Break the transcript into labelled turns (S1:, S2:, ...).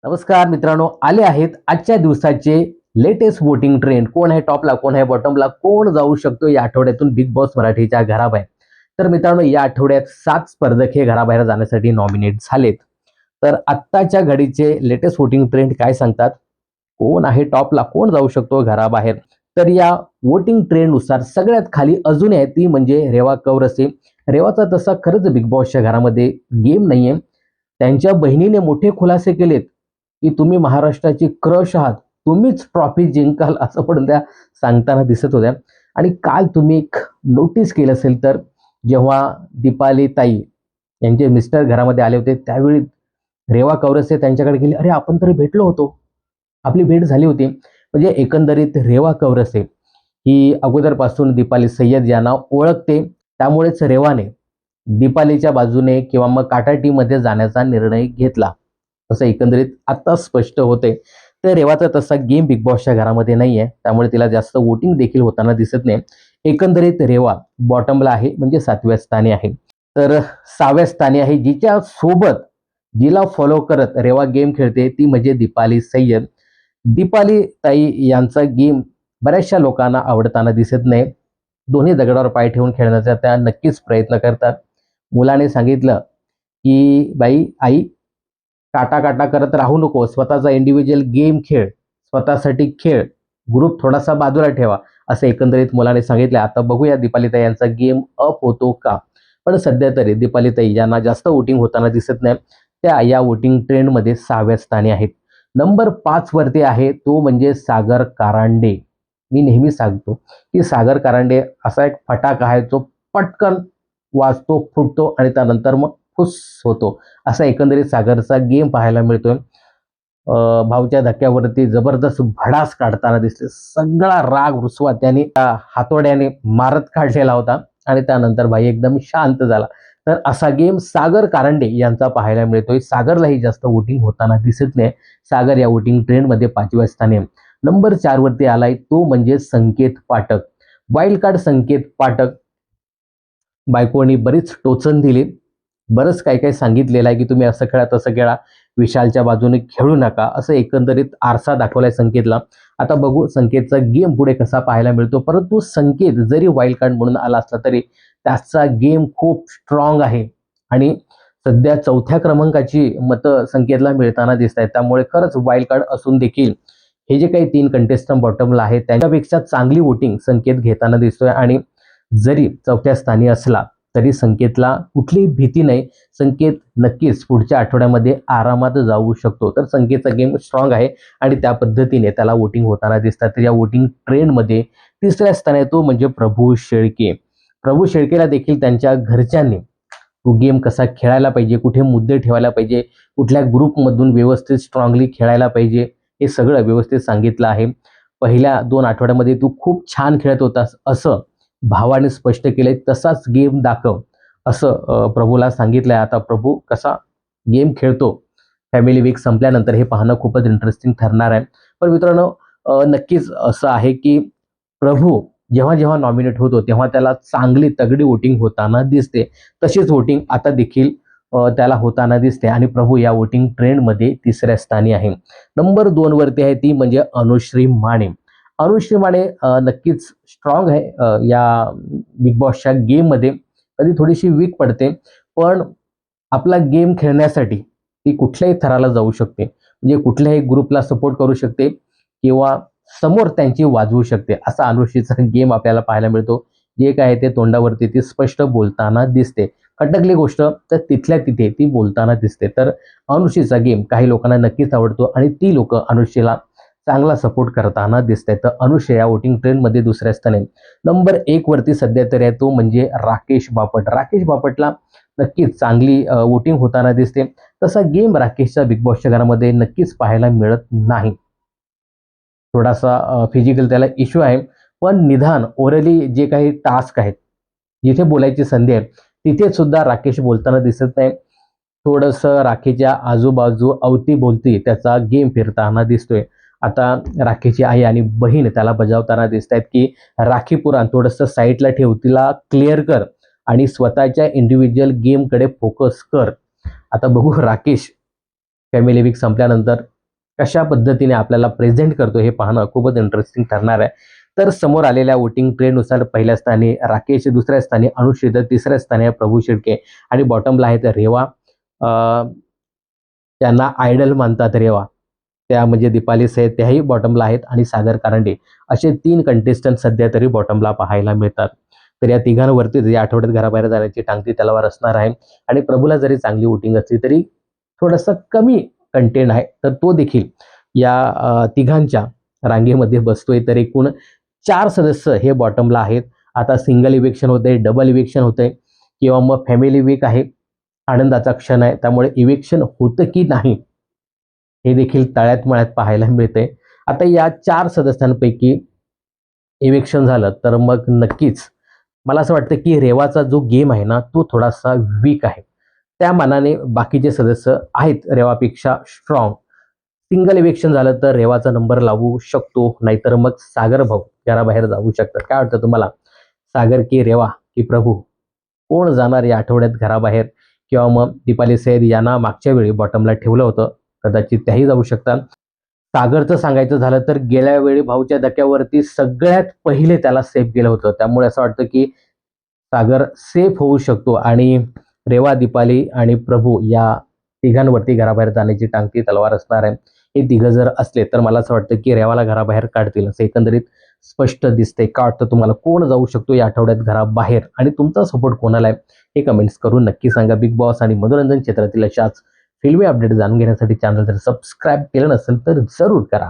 S1: नमस्कार मित्रांनो, आले आहेत आजच्या दिवसाचे लेटेस्ट वोटिंग ट्रेंड. कोण आहे टॉपला, कोण आहे बॉटमला, कोण जाऊ शकतो या आठवड्यातून बिग बॉस मराठीच्या घराबाहेर. तर मित्रांनो, या आठवड्यात 7 स्पर्धक हे घराबाहेर जाण्यासाठी नॉमिनेट झालेत. तर आत्ताच्या घडीचे लेटेस्ट वोटिंग ट्रेंड काय सांगतात, कोण आहे टॉपला, कोण जाऊ शकतो घराबाहेर. तर या वोटिंग ट्रेंडनुसार सगळ्यात खाली अजून आहे ती म्हणजे रेवा कौरसे. रेवाचा तसा खरंच बिग बॉसच्या घरामध्ये गेम नाहीये. त्यांच्या बहिणीने मोठे खुलासे केलेत की तुम्ही महाराष्ट्राची क्रश आहात, तुम्हीच ट्रॉफी जिंकाल असं पण त्या सांगताना दिसत होत्या. आणि काल तुम्ही एक नोटीस केलं असेल तर, जेव्हा दीपाली ताई यांचे मिस्टर घरामध्ये आले होते त्यावेळी रेवा कौरसे त्यांच्याकडे गेले, अरे आपण तर भेटलो होतो, आपली भेट झाली होती. म्हणजे एकंदरीत रेवा कौरसे ही अगोदरपासून दीपाली सय्यद यांना ओळखते, त्यामुळेच रेवाने दीपालीच्या बाजूने किंवा मग काटा टीम मध्ये जाण्याचा निर्णय घेतला असं एकंदरीत आता स्पष्ट होते. तर रेवाचा तसा गेम बिग बॉसच्या घरामध्ये नाहीये, त्यामुळे तिला जास्त वोटिंग देखील होताना दिसत नाही. एकंदरीत रेवा बॉटमला आहे, म्हणजे 7व्या स्थानी आहे. तर 6व्या स्थानी आहे जिच्या सोबत, जिला फॉलो करत रेवा गेम खेळते ती म्हणजे दीपाली सय्यद. दीपाली ताई यांचा गेम बऱ्याचशा लोकांना आवडताना दिसत नाही. दोन्ही दगडावर पाय ठेवून खेळण्याचा त्या नक्कीच प्रयत्न करतात. मुलाने सांगितलं की बाई आई, काटा काटा करत राहू नको, स्वतःचा इंडिव्हिज्युअल गेम खेळ, स्वतःसाठी खेळ, ग्रुप थोडासा बाजूला ठेवा, असं एकंदरीत मुलाने सांगितलं. आता बघूया दीपालीताई यांचा गेम अप होतो का. पण सध्या तरी दीपालीताई यांना जास्त वोटिंग होताना दिसत नाही, त्या या वोटिंग ट्रेंडमध्ये 6व्या स्थानी आहेत. नंबर 5 वरती आहे तो म्हणजे सागर कारंडे. मी नेहमी सांगतो की सागर कारंडे असा एक फटाका आहे जो पटकन वाजतो, फुटतो आणि त्यानंतर मग फुस होतो. असा एकंदरीत सागरचा गेम पाहायला मिळतोय. भाऊच्या धक्क्यावरती जबरदस्त भडास काढताना दिसते. सगळा राग रुसवा त्याने त्या हातोड्याने मारत काढलेला होता आणि त्यानंतर भाई एकदम शांत झाला. तर असा गेम सागर कारंडे यांचा पाहायला मिळतोय. सागरलाही जास्त वोटिंग होताना दिसत नाही. सागर या वोटिंग ट्रेंडमध्ये 5व्या स्थानी आहे. नंबर 4 वरती आलाय तो म्हणजे संकेत पाठक. वाईल्ड कार्ड संकेत पाठक. बायकोनी बरीच टोचन दिली, बरंच काय काय सांगितलेलं आहे की तुम्ही असं खेळा तसं खेळा, विशालच्या बाजूने खेळू नका, असं एकंदरीत आरसा दाखवलाय संकेतला. आता बघू संकेतचा गेम पुढे कसा पाहायला मिळतो. परंतु संकेत जरी वाईल्ड कार्ड म्हणून आला असला तरी त्याचा गेम खूप स्ट्रॉंग आहे आणि सध्या 4थ्या क्रमांकाची मतं संकेतला मिळताना दिसत आहेत. त्यामुळे खरंच वाईल्ड कार्ड असून देखील हे जे काही 3 कंटेस्टंट बॉटमला आहेत त्यांच्यापेक्षा चांगली वोटिंग संकेत घेताना दिसतोय. आणि जरी 4थ्या स्थानी असला तरी संकेतला कुठलीही भीती नाही. संकेत नक्कीच पुढच्या आठवड्यामध्ये आरामात जाऊ शकतो. तर संकेतचा गेम स्ट्रॉंग आहे आणि त्या पद्धतीने त्याला वोटिंग होताना दिसतात. तर या वोटिंग ट्रेंडमध्ये 3ऱ्या स्थानी तो म्हणजे प्रभू शेळके. प्रभू शेळकेला देखील त्यांच्या घरच्यांनी तो गेम कसा खेळायला पाहिजे, कुठे मुद्दे ठेवायला पाहिजे, कुठल्या ग्रुपमधून व्यवस्थित स्ट्रॉंगली खेळायला पाहिजे, हे सगळं व्यवस्थित सांगितलं आहे. पहिल्या 2 आठवड्यामध्ये तू खूप छान खेळत होतास असं भावाने स्पष्ट केलंय. तसाच गेम दाखव असं प्रभूला सांगितलंय. आता प्रभू कसा गेम खेळतो फॅमिली वीक संपल्यानंतर हे पाहणं खूपच इंटरेस्टिंग ठरणार आहे. पण मित्रांनो, नक्कीच असं आहे की प्रभू जेव्हा जेव्हा नॉमिनेट होतो तेव्हा त्याला चांगली तगडी वोटिंग होताना दिसते. तशीच वोटिंग आता देखील त्याला होताना दिसते आणि प्रभू या वोटिंग ट्रेंडमध्ये 3ऱ्या स्थानी आहे. नंबर 2 वरती आहे ती म्हणजे अनुश्री माने. अनुश्री माने नक्कीच स्ट्रॉंग आहे या बिग बॉसच्या गेममध्ये. कधी थोडीशी वीक पडते, पण आपला गेम खेळण्यासाठी ती कुठल्याही थराला जाऊ शकते. म्हणजे कुठल्याही ग्रुपला सपोर्ट करू शकते किंवा समोर त्यांची वाजवू शकते. असा अनुश्रीचा गेम आपल्याला पाहायला मिळतो. जे काय ते तोंडावरती ती स्पष्ट बोलताना दिसते. खटकली गोष्ट तर तिथल्या तिथे ती बोलताना दिसते. तर अनुश्रीचा गेम काही लोकांना नक्कीच आवडतो आणि ती लोक अनुश्रीला चांगला सपोर्ट करताना दिसते. तर अनुश्री या वोटिंग ट्रेंडमध्ये 2ऱ्या स्थानी. नंबर 1 वरती सध्या तरी आहे तो म्हणजे राकेश बापट. राकेश बापटला नक्कीच चांगली वोटिंग होताना दिसते. तसा गेम राकेशच्या बिग बॉसच्या घरामध्ये नक्कीच पाहायला मिळत नाही. थोडासा फिजिकल त्याला इश्यू आहे, पण निदान ओरली जे काही टास्क आहेत, जिथे बोलायची संधी आहे तिथे सुद्धा राकेश बोलताना दिसत नाही. थोडंसं राखीच्या आजूबाजू अवतीभोवती त्याचा गेम फिरताना दिसतोय. आता राखीची आई आणि बहीण त्याला बजावताना दिसत आहेत की राखी पुराण थोडंसं साईडला ठेव, तिला क्लिअर कर आणि स्वतःच्या इंडिव्हिज्युअल गेमकडे फोकस कर. आता बघू राकेश फॅमिली वीक संपल्यानंतर कशा पद्धतीने आपल्याला प्रेझेंट करतो हे पाहणं खूपच इंटरेस्टिंग ठरणार आहे. तर समोर आलेल्या वोटिंग ट्रेंडनुसार पहिल्या स्थानी राकेश, दुसऱ्या स्थानी अनुश्रीधर, तिसऱ्या स्थानी आहे प्रभू शिर्के आणि बॉटमला आहेत रेवा. त्यांना आयडल मानतात रेवा. त्या म्हणजे दीपाली सय्यद त्याही बॉटमला आहेत आणि सागर कारंडे असे 3 कंटेस्टंट सध्या तरी बॉटमला पाहायला मिळतात. तर या तिघांवरती या आठवड्यात घराबाहेर जाण्याची टांगती तलवार असणार आहे आणि प्रभूला जरी चांगली वोटिंग असली तरी थोडंसं कमी कंटेंट आहे, तर तो देखील या तिघांच्या रांगेमध्ये बसतोय. तर एकूण 4 सदस्य हे बॉटमला आहेत. आता सिंगल इव्हिक्शन होतंय, डबल इव्हिक्शन होतंय किंवा मग फॅमिली वीक आहे. आनंदाचा क्षण आहे, त्यामुळे इव्हिक्शन होतं की नाही हे देखील तळ्यात मळ्यात पाहायला मिळते. आता या 4 सदस्यांपैकी इव्हिक्शन झालं तर मग नक्कीच मला असं वाटतं की रेवाचा जो गेम आहे ना तो थोडासा वीक आहे. त्या मानाने बाकीचे सदस्य आहेत रेवापेक्षा स्ट्रॉंग. सिंगल इव्हिक्शन झालं तर रेवाचा नंबर लागू शकतो, नाहीतर मग सागर भाऊ घराबाहेर जाऊ शकतात. काय वाटतं तुम्हाला? सागर की रेवा की प्रभू कोण जाणार या आठवड्यात घराबाहेर? किंवा मग दीपाली सय्यद यांना मागच्या वेळी बॉटमला ठेवलं होतं, कदाचित त्याही जाऊ शकतात. सागरचं सांगायचं झालं तर गेल्या वेळी भाऊच्या धक्क्यावरती सगळ्यात पहिले त्याला सेफ गेलं होतं. त्यामुळे असं वाटतं की सागर सेफ होऊ शकतो आणि रेवा, दीपाली आणि प्रभू या तिघांवरती घराबाहेर जाण्याची टांगती तलवार असणार आहे. हे तिघं जर असले तर मला असं वाटतं की रेवाला घराबाहेर काढतील असं एकंदरीत स्पष्ट दिसतंय. का वाटतं तुम्हाला कोण जाऊ शकतो या आठवड्यात घराबाहेर आणि तुमचा सपोर्ट कोणाला आहे हे कमेंट्स करून नक्की सांगा. बिग बॉस आणि मनोरंजन क्षेत्रातील अशाच फिल्मी अपडेट जाणून घेण्यासाठी चॅनल जर सबस्क्राईब केलं नसेल तर जरूर करा.